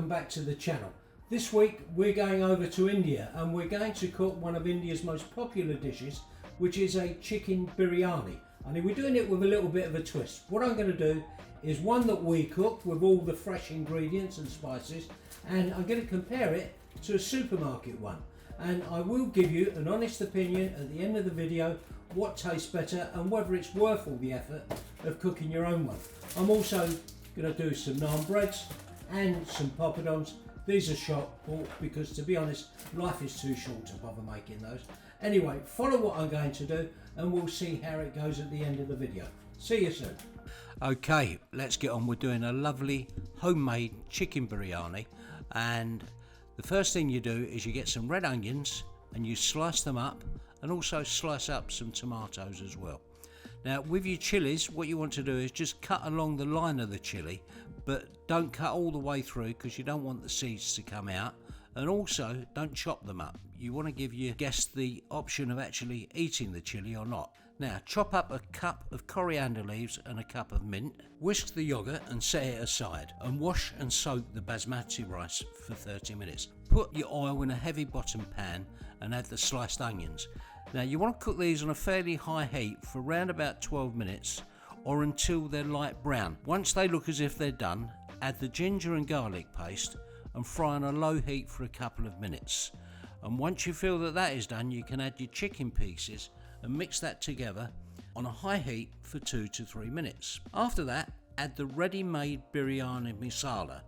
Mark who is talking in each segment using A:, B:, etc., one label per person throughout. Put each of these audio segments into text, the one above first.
A: back to the channel. This week we're going over to India and we're going to cook one of India's most popular dishes, which is a chicken biryani. And we're doing it with a little bit of a twist. What I'm going to do is one that we cook with all the fresh ingredients and spices, and I'm going to compare it to a supermarket one. And I will give you an honest opinion at the end of the video what tastes better and whether it's worth all the effort of cooking your own one. I'm also going to do some naan breads and some poppadoms. These are shop bought because, to be honest, life is too short to bother making those. Anyway, follow what I'm going to do and we'll see how it goes at the end of the video. See you soon. Okay, let's get on with doing a lovely homemade chicken biryani. And the first thing you do is you get some red onions and you slice them up, and also slice up some tomatoes as well. Now with your chilies, what you want to do is just cut along the line of the chili, but don't cut all the way through because you don't want the seeds to come out, and also don't chop them up. You want to give your guest the option of actually eating the chili or not. Now chop up a cup of coriander leaves and a cup of mint, whisk the yogurt and set it aside, and wash and soak the basmati rice for 30 minutes. Put your oil in a heavy bottom pan and add the sliced onions. Now you want to cook these on a fairly high heat for around about 12 minutes or until they're light brown. Once they look as if they're done, add the ginger and garlic paste and fry on a low heat for a couple of minutes. And once you feel that that is done, you can add your chicken pieces and mix that together on a high heat for 2 to 3 minutes. After that, add the ready-made biryani masala.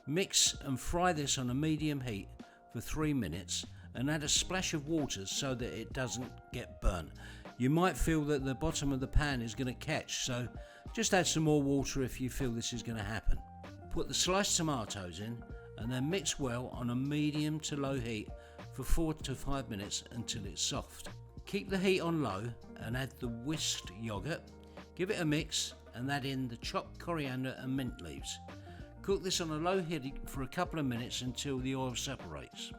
A: Mix and fry this on a medium heat for 3 minutes and add a splash of water so that it doesn't get burnt. You might feel that the bottom of the pan is going to catch, so just add some more water if you feel this is going to happen. Put the sliced tomatoes in and then mix well on a medium to low heat for 4 to 5 minutes until it's soft. Keep the heat on low and add the whisked yogurt. Give it a mix and add in the chopped coriander and mint leaves. Cook this on a low heat for a couple of minutes until the oil separates.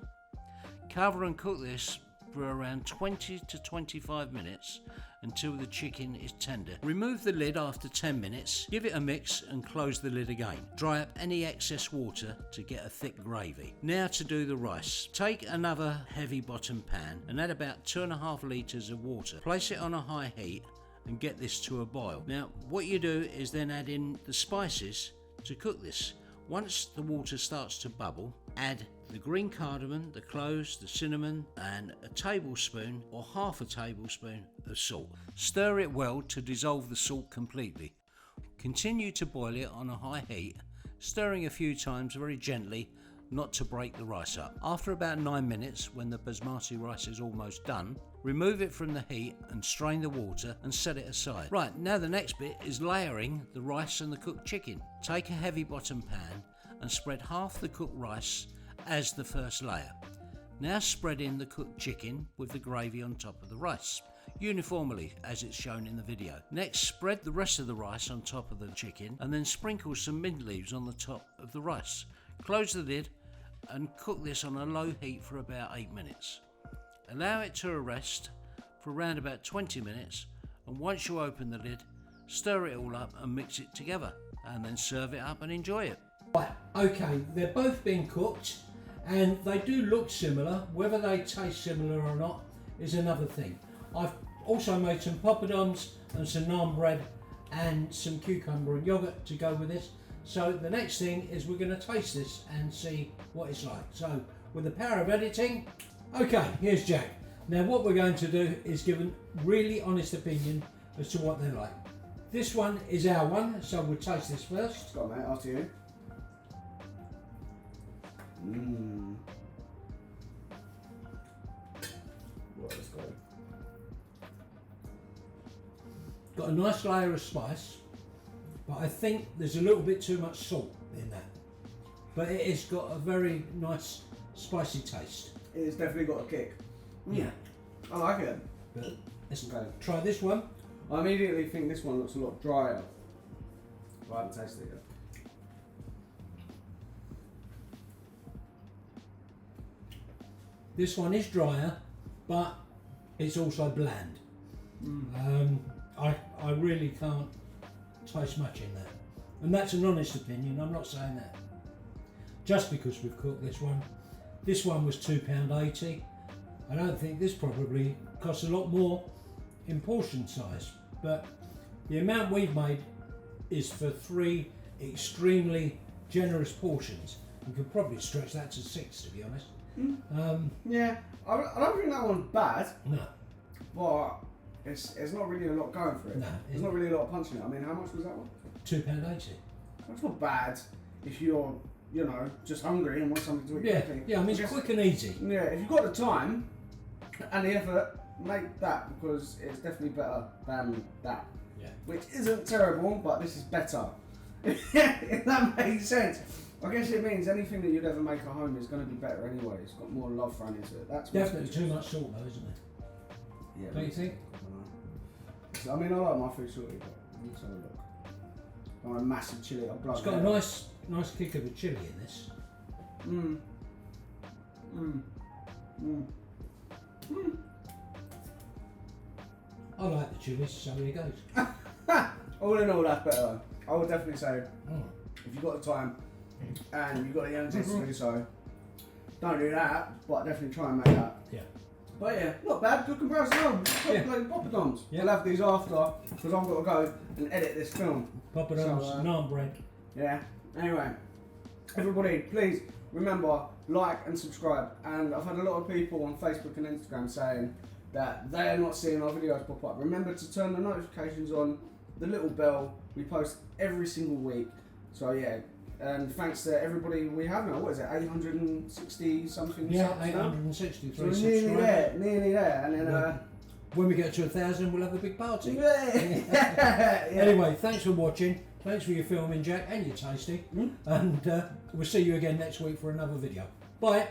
A: Cover and cook this for around 20 to 25 minutes until the chicken is tender. Remove the lid after 10 minutes, give it a mix and close the lid again. Dry up any excess water to get a thick gravy. Now to do the rice. Take another heavy bottom pan and add about 2.5 litres of water. Place it on a high heat and get this to a boil. Now what you do is then add in the spices to cook this. Once the water starts to bubble, add the green cardamom, the cloves, the cinnamon, and a tablespoon or half a tablespoon of salt. Stir it well to dissolve the salt completely. Continue to boil it on a high heat, stirring a few times very gently, not to break the rice up. After about 9 minutes, when the basmati rice is almost done, remove it from the heat and strain the water and set it aside. Right, now the next bit is layering the rice and the cooked chicken. Take a heavy bottom pan and spread half the cooked rice as the first layer. Now spread in the cooked chicken with the gravy on top of the rice, uniformly as it's shown in the video. Next, spread the rest of the rice on top of the chicken and then sprinkle some mint leaves on the top of the rice. Close the lid and cook this on a low heat for about 8 minutes. Allow it to rest for around about 20 minutes, and once you open the lid, stir it all up and mix it together, and then serve it up and enjoy it. Right, okay, they're both being cooked and they do look similar. Whether they taste similar or not is another thing. I've also made some poppadoms and some naan bread and some cucumber and yogurt to go with this. So the next thing is we're going to taste this and see what it's like. So with the power of editing, okay, here's Jack. Now what we're going to do is give a really honest opinion as to what they're like. This one is our one, so we'll taste this first.
B: Got mate, after you. What is going?
A: Got a nice layer of spice, but I think there's a little bit too much salt in that. But it has got a very nice spicy taste.
B: It's definitely got a kick.
A: Yeah.
B: I like it.
A: But let's try this one.
B: I immediately think this one looks a lot drier. I haven't tasted it yet.
A: This one is drier, but it's also bland. I really can't taste much in that. And that's an honest opinion, I'm not saying that. just because we've cooked this one. This one was £2.80. I don't think this probably costs a lot more in portion size, but the amount we've made is for 3 extremely generous portions. You could probably stretch that to 6, to be honest.
B: Yeah, I don't think that one's bad.
A: No.
B: But it's not really a lot going for it.
A: No,
B: there's not really a lot of punch in it. I mean, how much was that one?
A: £2.80.
B: That's not bad if you're, you know, just hungry and want something to eat quickly.
A: Yeah, I mean, it's quick and easy.
B: Yeah, if you've got the time and the effort, make that, because it's definitely better than that.
A: Yeah.
B: Which isn't terrible, but this is better. If that makes sense. I guess it means anything that you'd ever make at home is going to be better anyway. It's got more love thrown into it. That's
A: definitely too much salt though, isn't it?
B: Yeah.
A: Don't you think?
B: I mean, I like my food salty, but let's have a look. I'm a massive chilli.
A: It's got a nice kick of a chilli in this. I like the chillies, so here goes.
B: All in all, that's better. I would definitely say, if you've got the time and you've got the energy to do so, don't do that, but definitely try and make that.
A: Yeah.
B: But yeah, not bad, good comparison. Like poppadoms.
A: Yeah.
B: We'll have these after, because I've got to go and edit this film.
A: Poppadoms, naan bread.
B: Yeah, anyway, everybody, please remember, like and subscribe. And I've had a lot of people on Facebook and Instagram saying that they are not seeing our videos pop up. Remember to turn the notifications on, the little bell. We post every single week. So yeah, and thanks to everybody we have now. What is it, 860 something?
A: Yeah,
B: subs now?
A: 863
B: So we're
A: subscribers.
B: nearly there. And then
A: when we get to 1,000, we'll have a big party.
B: yeah.
A: Anyway, thanks for watching. Thanks for your filming, Jack, and your tasting. And we'll see you again next week for another video. Bye.